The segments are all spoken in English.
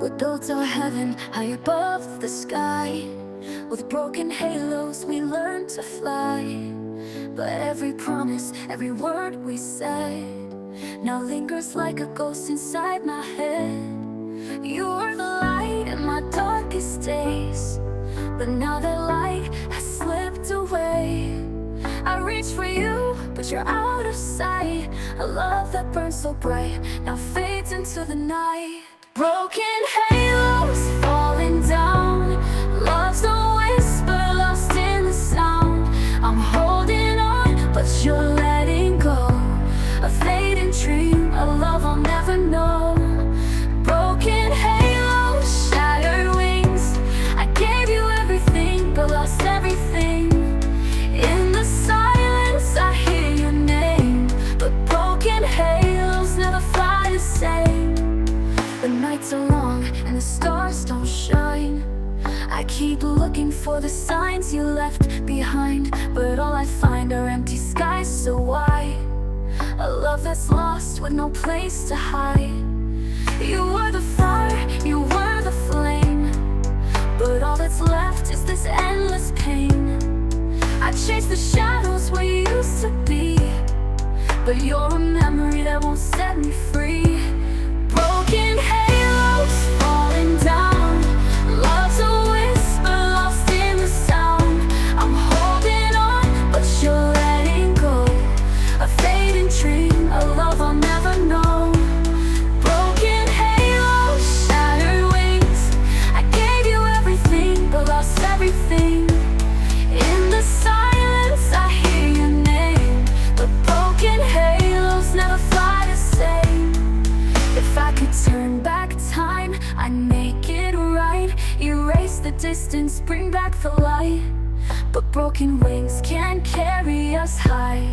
We built our heaven high above the sky. With broken halos we learned to fly. But every promise, every word we said now lingers like a ghost inside my head. You were the light in my darkest days, but now that light has slipped away. I reach for you, but you're out of sight. A love that burns so bright now fades into the night. Broken halos falling down. Love's a whisper lost in the sound. I'm holding on, but you're letting go. A fading dream, a love I'll never know. Broken halos, shattered wings. I gave you everything, but lost everything. In the silence I hear your name, but broken halos never fly the same. The nights are long and the stars don't shine. I keep looking for the signs you left behind, but all I find are empty skies so wide. A love that's lost with no place to hide. You were the fire, you were the flame, but all that's left is this endless pain. I chase the shadows where you used to be, but you're a memory that won't set me free. Broken halos falling down. Love's a whisper lost in the sound. I'm holding on, but you're letting go. A fading dream, a love I'll never know. Broken halos, shattered wings. I gave you everything, but lost everything. In the silence I hear your name, but broken halos never fly the same. If I could turn back time, I'd make it right. Erase the distance, bring back the light. But broken wings can't carry us high,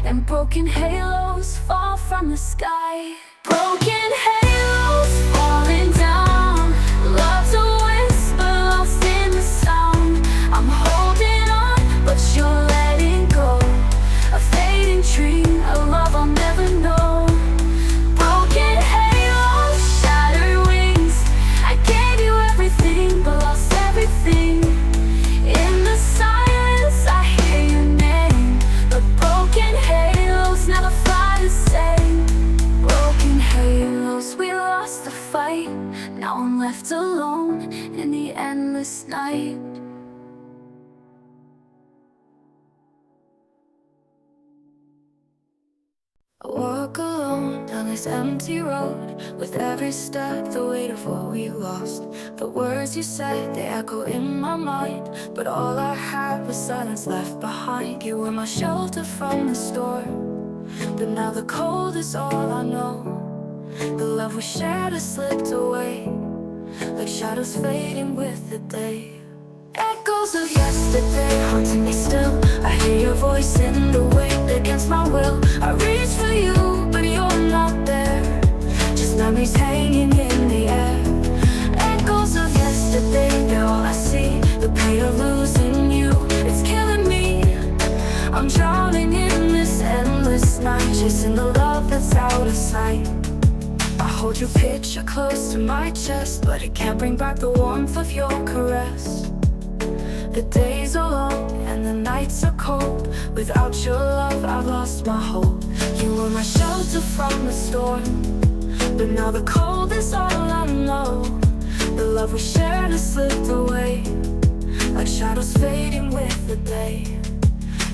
and broken halos fall from the sky. Broken halos falling down. Love's a whisper lost in the sound. I'm holding on, but you're letting go. A fading dream, a love I'll never know. Broken halos, shattered wings. I gave you everything, but lost everything. In the silence I hear your name, but broken halos never fly the same. Broken halos, we lost the fight. Now I'm left alone in the endless night. I walk alone down this empty road, with every step the weight of what we lost. The words you said, they echo in my mind, but all I had was silence left behind. You were my shelter from the storm, but now the cold is all I know. The love we shared has slipped away, like shadows fading with the day. Echoes of yesterday haunting me still. I hear your voice in the wind against my will. I reach for you, but you're not there. Just memories hanging in the air. Echoes of yesterday, they're all I see. The pain of losing you, it's killing me. I'm drowning in this endless night, chasing the love that's out of sight. I hold your picture close to my chest, but it can't bring back the warmth of your caress. The days are long and the nights are cold. Without your love I've lost my hope. You were my shelter from the storm, but now the cold is all I know. The love we shared has slipped away, like shadows fading with the day.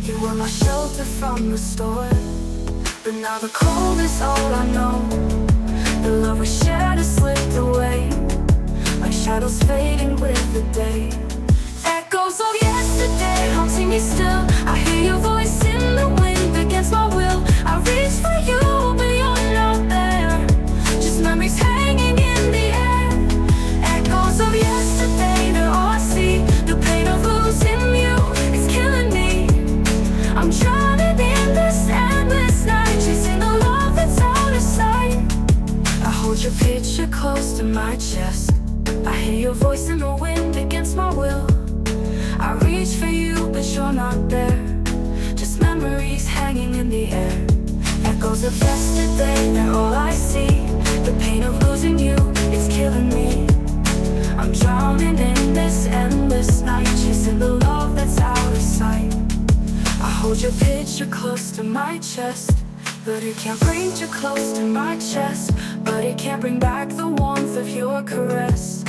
You were my shelter from the storm, but now the cold is all I know. The love we shared has slipped away, like shadows fading with the day. Echoes of yesterday haunting me still. I hear your voice in the wind against my will. I reach for you, but you're not there. Just memories hanging in the air. Echoes of yesterday, they're all I see. The pain of losing you, it's killing me. I'm drowning in this endless night, chasing the love that's out of sight. I hold your picture close to my chest. I hear your voice in the wind against my will. I reach for you, but you're not there. Just memories hanging in the air. Echoes of yesterday, they're all I see. The pain of losing you, it's killing me. killing me. I'm drowning in this endless night, chasing the love that's out of sight. I hold your picture close to my chest, but it can't bring you close to my chest. But it can't bring back the warmth of your caress.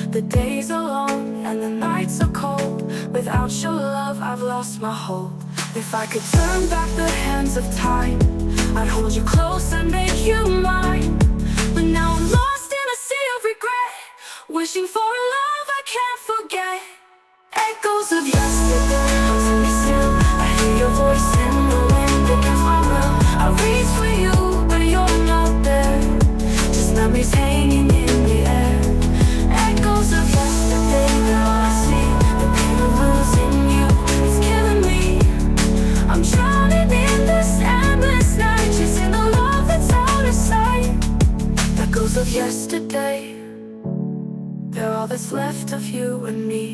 The days are long and the nights are cold. Without your love, I've lost my hope. If I could turn back the hands of time, I'd hold you close and make you mine. But now I'm lost in a sea of regret, wishing for a love I can't forget. Echoes of yesterday haunting me still. I hear your voice in the wind against my will. I reach for you, but you're not there. Just memories hanging in the air. Echoes of yesterday, now I see the pain of losing you. It's killing me. I'm drowning in this endless night, chasing the love that's out of sight. Echoes of yesterday, they're all that's left of you and me.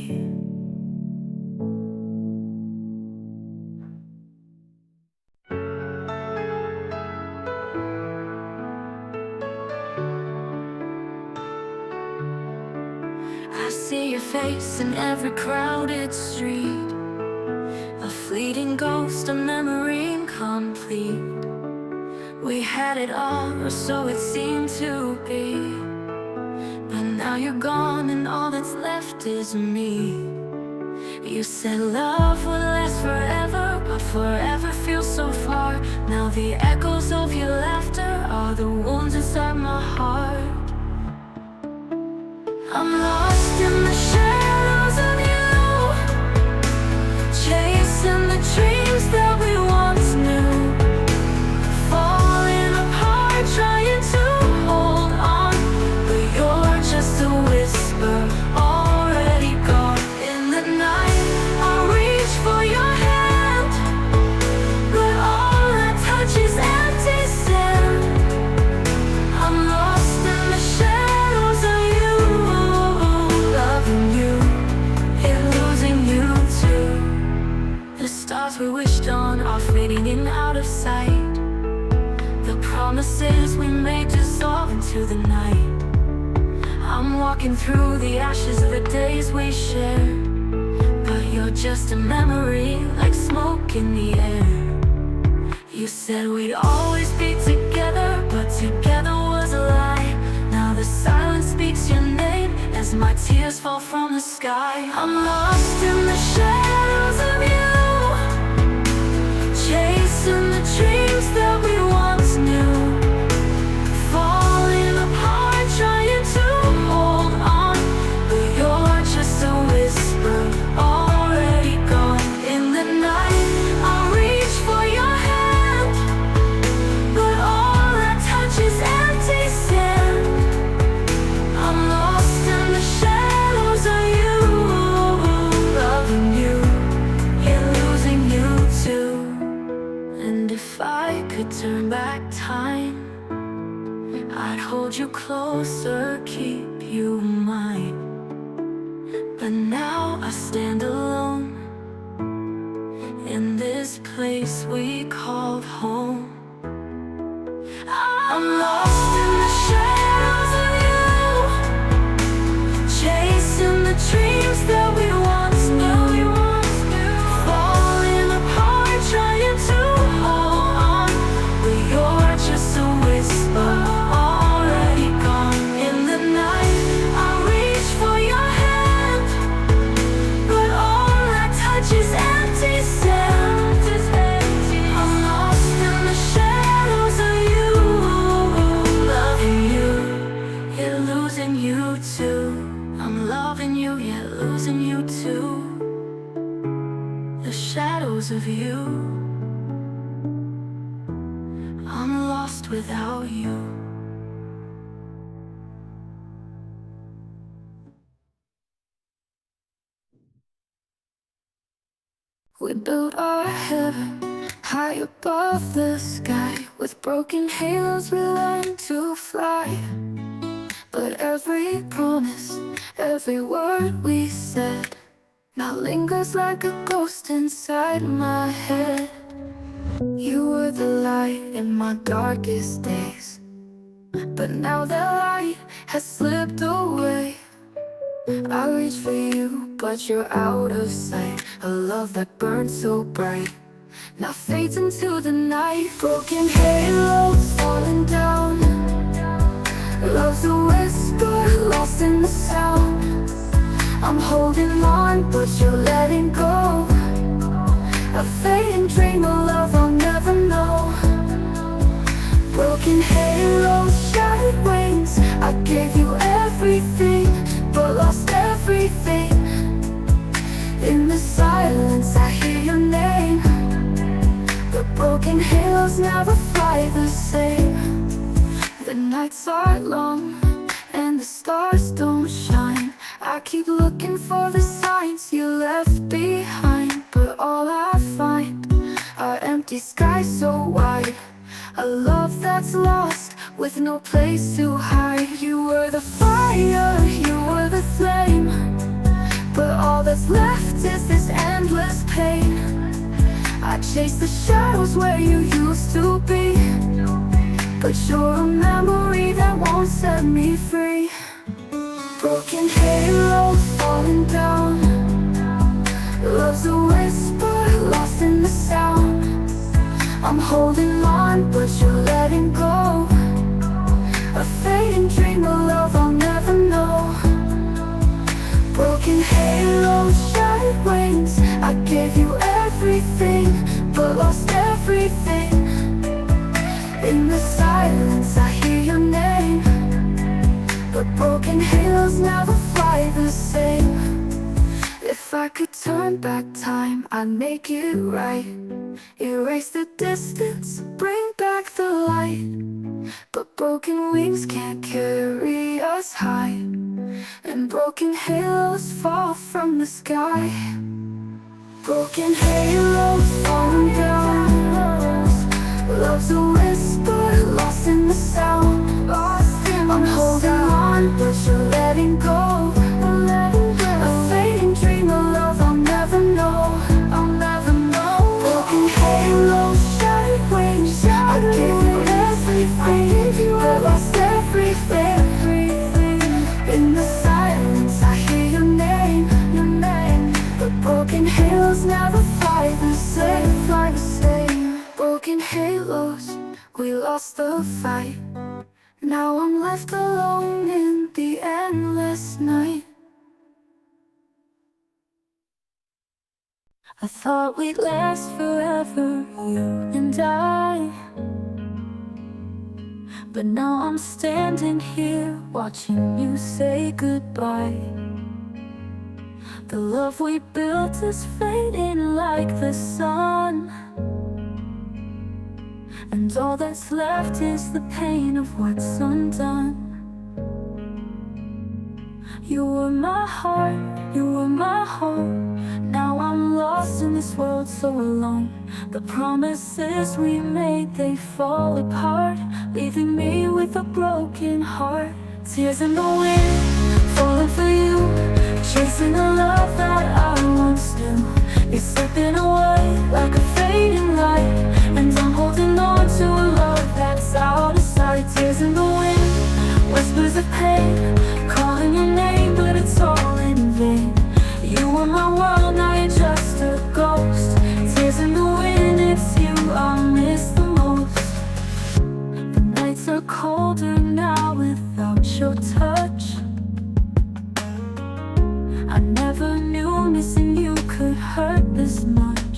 I see your face in every crowded street, a fleeting ghost, a memory incomplete. We had it all, or so it seemed to be. But now you're gone and all that's left is me. You said love would last forever, but forever feels so far. Now the echoes of your laughter are the wounds inside my heart. I'm lost in the shadows of you, chasing the dreams that we once knew. Falling apart, trying to hold on, but you're just a whisper, already gone. In the night, I reach for your hand, but all I touch is empty sand. I'm lost in the shadows of you, loving you, yet losing you too. The stars we wished on are fading in out of sight. The promises we made dissolve into the night. I'm walking through the ashes of the days we shared, but you're just a memory, like smoke in the air. You said we'd always be together, but together was a lie. Now the silence speaks your name as my tears fall from the sky. I'm lost in the shadows of you, chasing the dreams that we once knew. Falling apart, trying to hold on, but you're just a whisper, already gone. In the night, I reach for your hand, but all I touch is empty sand. I'm lost in the shadows of you, loving you, yet losing you too. And if I could turn back time, I'd hold you closer, keep you mine. But now I stand alone in this place we called home. I'm lost in the shadows of you, chasing the dreams that we once knew. Falling apart, trying to hold on, but you're just a whisper, already gone. In the night, I reach for your hand, but all I touch is empty sand. I'm lost in the shadows of you, loving you, yet losing you too. I'm loving you, yet losing you too. The shadows of you, I'm lost without you. We built our heaven high above the sky. With broken halos we learned to fly. But every promise, every word we said now lingers like a ghost inside my head. You were the light in my darkest days, but now the light has slipped away. I reach for you, but you're out of sight. A love that burned so bright now fades into the night. Broken halos falling down. Love's a whisper, lost in the sound. I'm holding on, but you're letting go. A fading dream of love I'll never know. Broken halos, shattered wings. I gave you everything, but lost everything. In the silence I hear your name. The broken halos never fly the same. The nights are long and the stars don't shine. I keep looking for the signs you left behind, but all I find are empty skies so wide. A love that's lost with no place to hide. You were the fire, you were the flame, but all that's left is this endless pain. I chase the shadows where you used to be, but you're a memory that won't set me free. Broken halos falling down. Love's a whisper, lost in the sound. I'm holding on, but you're letting go. A fading dream of love I'll never know. Broken halos, shattered wings. I gave you everything, but lost everything. In the silence I hear your name, but broken halos never fly the same. If I could turn back time, I'd make it right. Erase the distance, bring back the light. But broken wings can't carry us high, and broken halos fall from the sky. Broken halos falling down. Love's a whisper, lost in the sound. I'm holding on, but you're letting go. A fading dream of love I'll never know. I'll never know. Broken halos, shattered wings. I gave you everything, but lost everything. In the silence I hear your name, but broken halos never fly the same, fly the same. Broken halos, we lost the fight. Now I'm left alone in the endless night. I thought we'd last forever, you and I, but now I'm standing here watching you say goodbye. The love we built is fading like the sun, and all that's left is the pain of what's undone. You were my heart, you were my home. Now I'm lost in this world so alone. The promises we made, they fall apart, leaving me with a broken heart. Tears in the wind, falling for you, chasing a love that I once knew. You're slipping away like a fading light, and I'm holding on to a love that's out of sight. Tears in the wind, whispers of pain, calling your name, but it's all in vain. You were my world, now you're just a ghost. Tears in the wind, it's you I miss the most. The nights are colder now without your touch. I never knew missing you could hurt this much.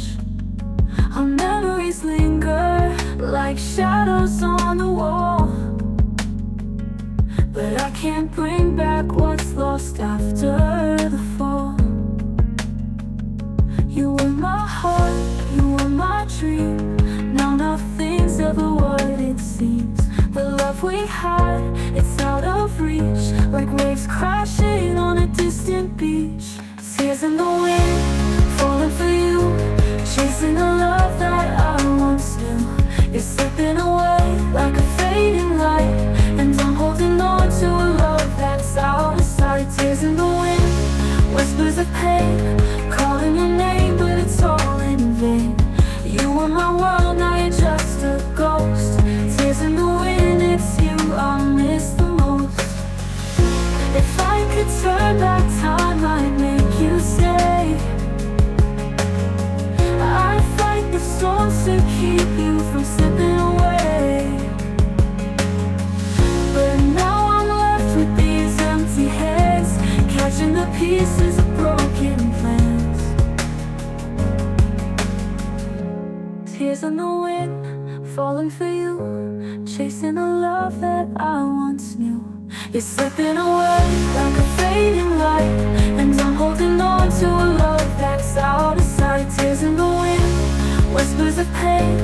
Our memories linger like shadows on the wall, but I can't bring back what's lost after the fall. You were my heart, you were my dream. Now nothing's ever what it seems. The love we had, it's out of reach, like waves crashing on a distant beach. Tears in the wind, falling for you, chasing a love that I once knew. You're slipping away like a fading light, and I'm holding on to a love that's out of sight. Tears in the wind, whispers of pain, calling your name, but it's all in vain. You were my world, now you're just a ghost. Tears in the wind, it's you I miss keep you from slipping away. But now I'm left with these empty heads, catching the pieces of broken plans. Tears in the wind, falling for you, chasing a love that I once knew. You're slipping away like a fading light, and I'm holding on to a love that's out of sight. Tears in the wind, whispers of pain,